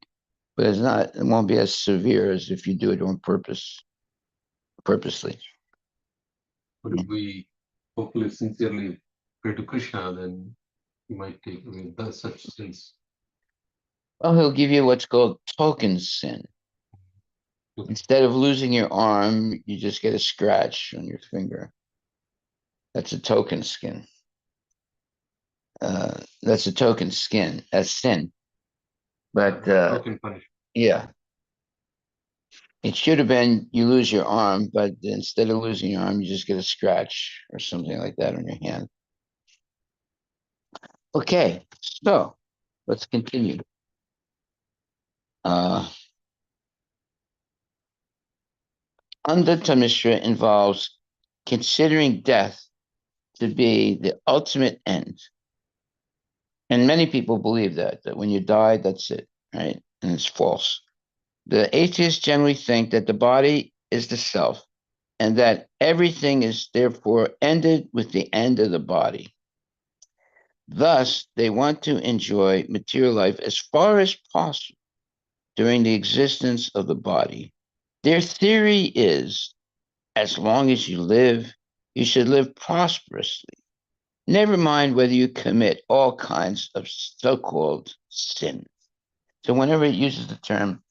but it won't be as severe as if you do it on purposely. But if we hopefully sincerely pray to Krishna, then he might take away such sins. Well, he'll give you what's called token sin. Instead of losing your arm, you just get a scratch on your finger. That's a token skin. That's a token skin. That's sin. But Token punishment. yeah, it should have been you lose your arm, but instead of losing your arm, you just get a scratch or something like that on your hand. Okay, so let's continue. Andhata Mishra involves considering death to be the ultimate end. And many people believe that when you die, that's it, right? And it's false. The atheists generally think that the body is the self and that everything is therefore ended with the end of the body. Thus, they want to enjoy material life as far as possible during the existence of the body. Their theory is, as long as you live, you should live prosperously. Never mind whether you commit all kinds of so-called sins. So whenever it uses the term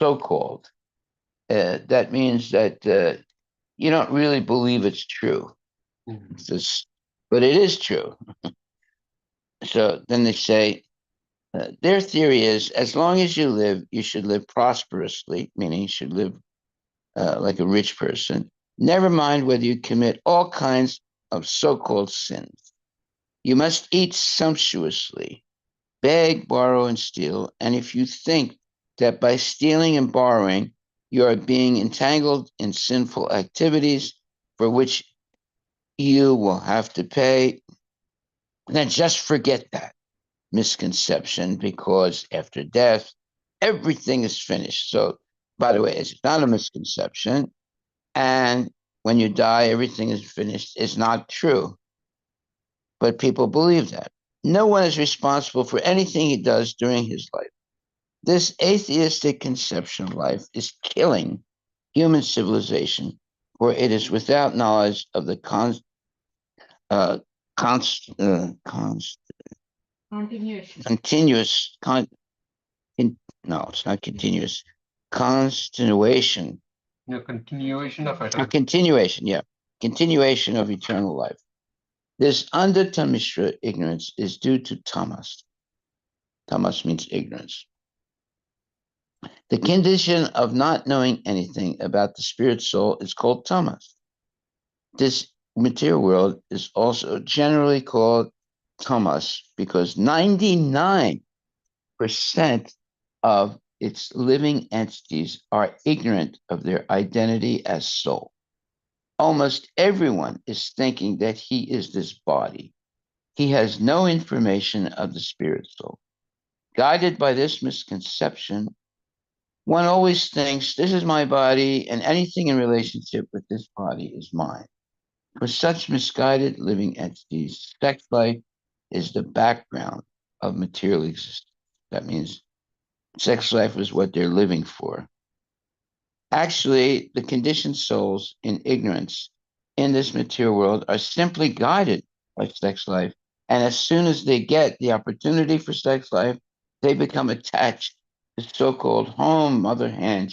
so-called, that means that you don't really believe it's true. Mhm. It's just, but it is true. So then they say, their theory is as long as you live, you should live prosperously, meaning you should live like a rich person. Never mind whether you commit all kinds of so called sins. You must eat sumptuously, beg, borrow, and steal. And if you think that by stealing and borrowing, you are being entangled in sinful activities for which you will have to pay, then just forget that misconception because after death, everything is finished. So, by the way, it's not a misconception. And when you die, everything is finished. It's not true. But people believe that. No one is responsible for anything he does during his life. This atheistic conception of life is killing human civilization, for it is without knowledge of the uh, Continuation. continuous no, it's not continuous. Continuation. Continuation of A eternal. continuation, yeah. Continuation of eternal life. This under Tamishra ignorance is due to tamas. Tamas means ignorance. The condition of not knowing anything about the spirit soul is called tamas. This material world is also generally called tamas because 99% of its living entities are ignorant of their identity as soul. Almost everyone is thinking that he is this body. He has no information of the spirit soul. Guided by this misconception, one always thinks this is my body and anything in relationship with this body is mine. For such misguided living entities, sex life is the background of material existence. That means sex life is what they're living for. Actually, the conditioned souls in ignorance in this material world are simply guided by sex life. And as soon as they get the opportunity for sex life, they become attached to so called home, motherland,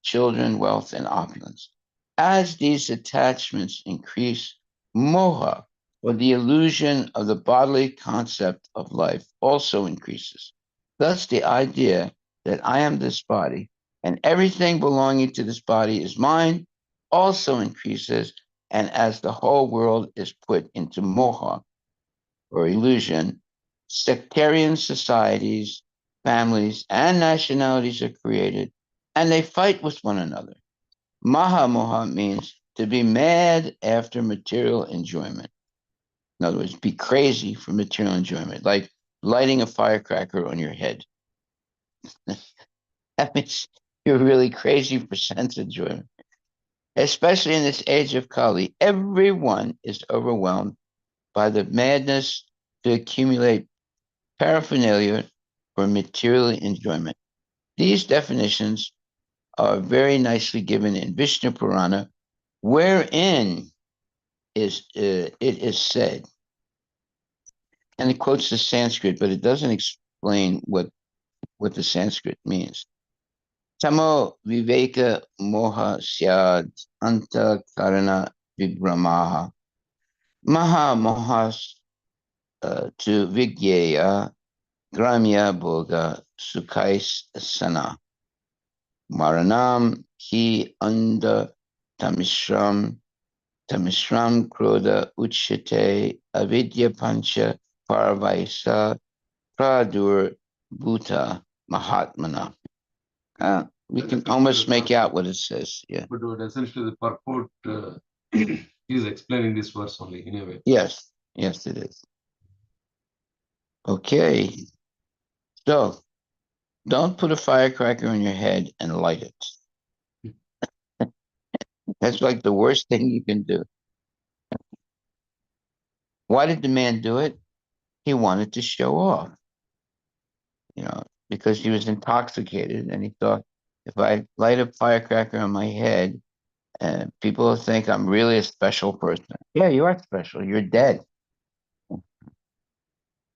children, wealth, and opulence. As these attachments increase, moha, or the illusion of the bodily concept of life, also increases. Thus, the idea that I am this body and everything belonging to this body is mine also increases. And as the whole world is put into moha or illusion, sectarian societies, families, and nationalities are created, and they fight with one another. Maha moha means to be mad after material enjoyment. In other words, be crazy for material enjoyment, like lighting a firecracker on your head. That means you're really crazy for sense enjoyment. Especially in this age of Kali, everyone is overwhelmed by the madness to accumulate paraphernalia for material enjoyment. These definitions are very nicely given in Vishnu Purana, wherein it is said, and it quotes the Sanskrit, but it doesn't explain what the Sanskrit means. Tamo viveka moha syad anta karana vibramaha maha mohas to vigyeya gramya boga sukais sana maranam hi anda tamishram kroda uchite avidya pancha parvaisa pradur bhuta mahatmana. We can almost make out what it says. Yeah. But essentially, the purport is explaining this verse only in a way. Yes. Yes, it is. Okay. So don't put a firecracker on your head and light it. That's like the worst thing you can do. Why did the man do it? He wanted to show off, because he was intoxicated and he thought, if I light a firecracker on my head, people will think I'm really a special person. Yeah, you are special. You're dead.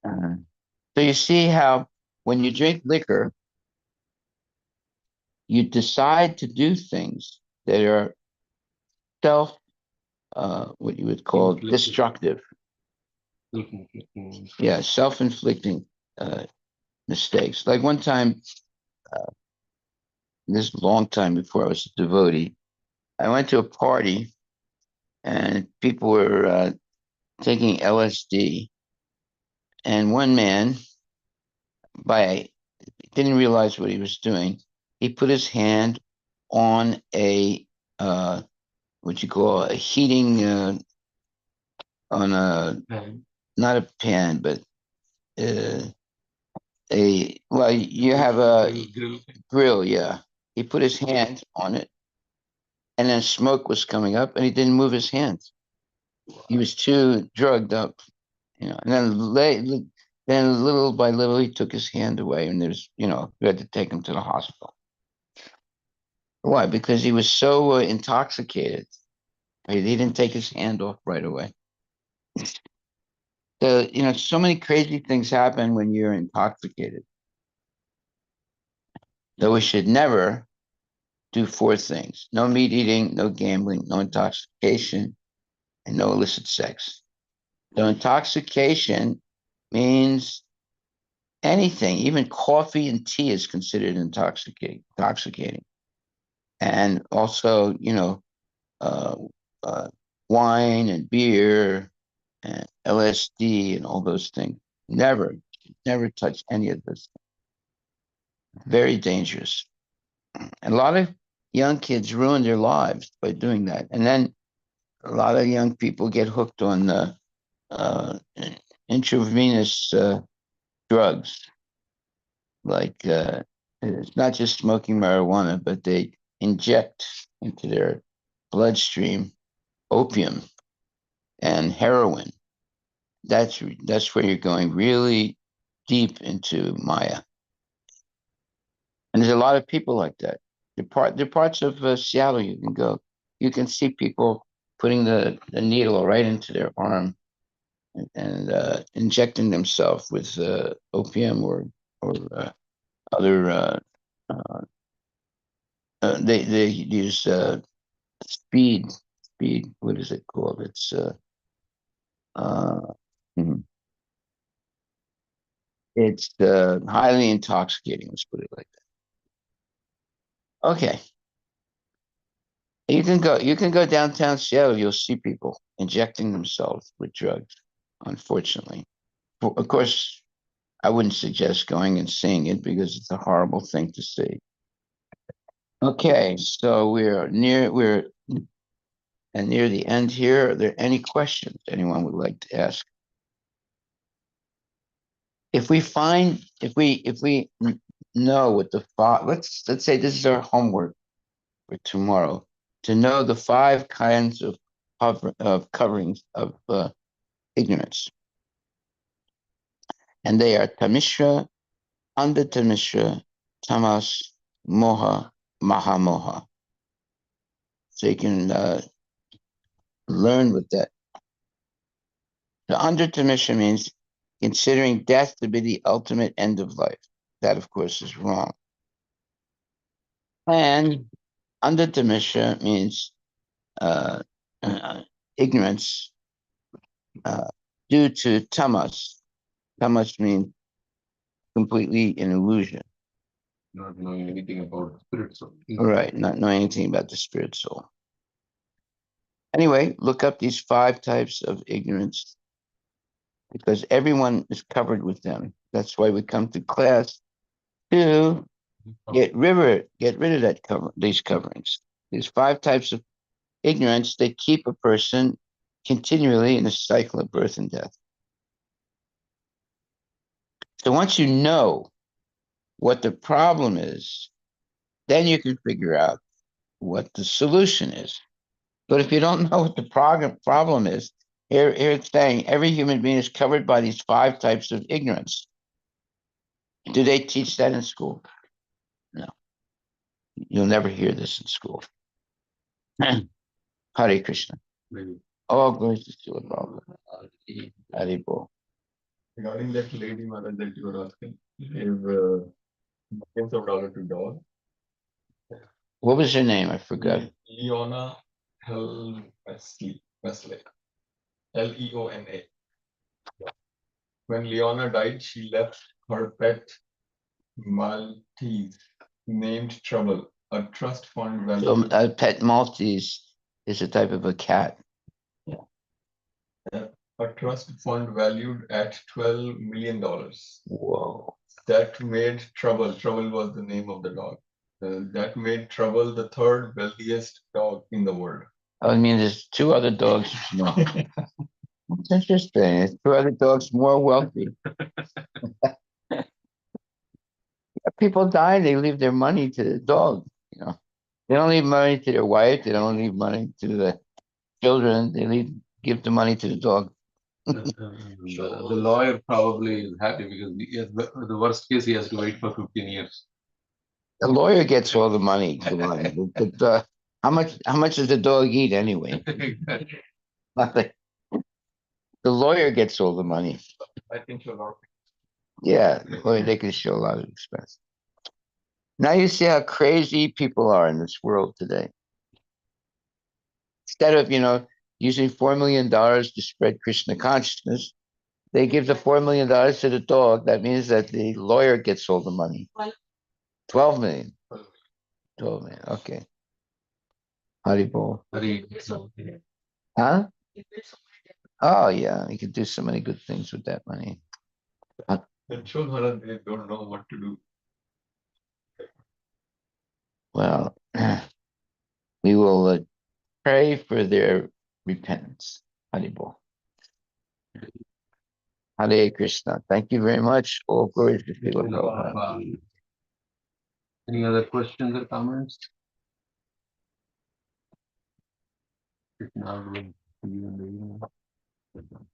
Uh, so you see how when you drink liquor, you decide to do things that are self, what you would call Inflicted. destructive. Self-inflicting. Yeah, self-inflicting mistakes. Like one time, this is a long time before I was a devotee, I went to a party and people were taking LSD, and one man, didn't realize what he was doing. He put his hand on a what you call a heating on a And not a pan, but uh, you have a grill. grill, yeah. He put his hand on it, and then smoke was coming up, and he didn't move his hands. He was too drugged up, And then little by little, he took his hand away, and we had to take him to the hospital. Why? Because he was so intoxicated. He didn't take his hand off right away. So many crazy things happen when you're intoxicated. So we should never do four things: no meat eating, no gambling, no intoxication, and no illicit sex. So intoxication means anything, even coffee and tea is considered intoxicating. And also, uh, uh, wine and beer and LSD and all those things. Never touch any of this. Very dangerous. And a lot of young kids ruin their lives by doing that. And then a lot of young people get hooked on intravenous drugs. Like it's not just smoking marijuana, but they inject into their bloodstream opium and heroin. That's where you're going really deep into Maya. And there's a lot of people like that. There are parts of Seattle you can go. You can see people putting the needle right into their arm and injecting themselves with opium or other. They use speed. Speed. What is it called? It's uh, hmm. It's highly intoxicating. Let's put it like that. Okay. You can go downtown Seattle. You'll see people injecting themselves with drugs. Unfortunately, of course, I wouldn't suggest going and seeing it because it's a horrible thing to see. Okay, so we're near the end here. Are there any questions anyone would like to ask? If we know what let's say this is our homework for tomorrow, to know the 5 kinds of coverings of ignorance. And they are Tamishra, Andatamisra, Tamas, Moha, Mahamoha. So you can learn with that. The Andatamisra means considering death to be the ultimate end of life. That, of course, is wrong. And Andatamisra means ignorance due to tamas. Tamas means completely an illusion. Not knowing anything about spirit soul. Right, not knowing anything about the spirit soul. Anyway, look up these 5 types of ignorance because everyone is covered with them. That's why we come to class to get rid of these coverings. These 5 types of ignorance, they keep a person continually in a cycle of birth and death. So once you know what the problem is, then you can figure out what the solution is. But if you don't know what the problem is, here it's saying every human being is covered by these 5 types of ignorance. Do they teach that in school? No. You'll never hear this in school. Hare Krishna. Maybe. All glory to Srila Prabhupada. Haribol. Regarding that lady, Maharaj, that you were asking, if millions of dollars to dog. What was her name? I forgot. Leona Wesley. Leona. When Leona died, she left her pet Maltese named Trouble, a trust fund So valued a pet Maltese is a type of a cat. a trust fund valued at $12 million. Whoa. That made Trouble. Trouble was the name of the dog. That made Trouble the third wealthiest dog in the world. I mean, there's two other dogs. No. It's interesting. There's two other dogs more wealthy. People die, they leave their money to the dog. You know, they don't leave money to their wife. They don't leave money to the children. They give the money to the dog. The lawyer probably is happy because the worst case he has to wait for 15 years. The lawyer gets all the money. Come on. How much does the dog eat anyway? Nothing. The lawyer gets all the money. I think you're not. Yeah, well, they can show a lot of expense. Now you see how crazy people are in this world today. Instead of, using $4 million to spread Krishna consciousness, they give the $4 million to the dog. That means that the lawyer gets all the money. 12 million. 12 million. Okay. Haribol. Huh? Oh, yeah. You could do so many good things with that money. And show Maharaj they don't know what to do. Well, we will pray for their repentance. Haribol. Hare Krishna. Thank you very much. All glory to Srila Prabhupada. Any other questions or comments? If not, we'll see you in the evening.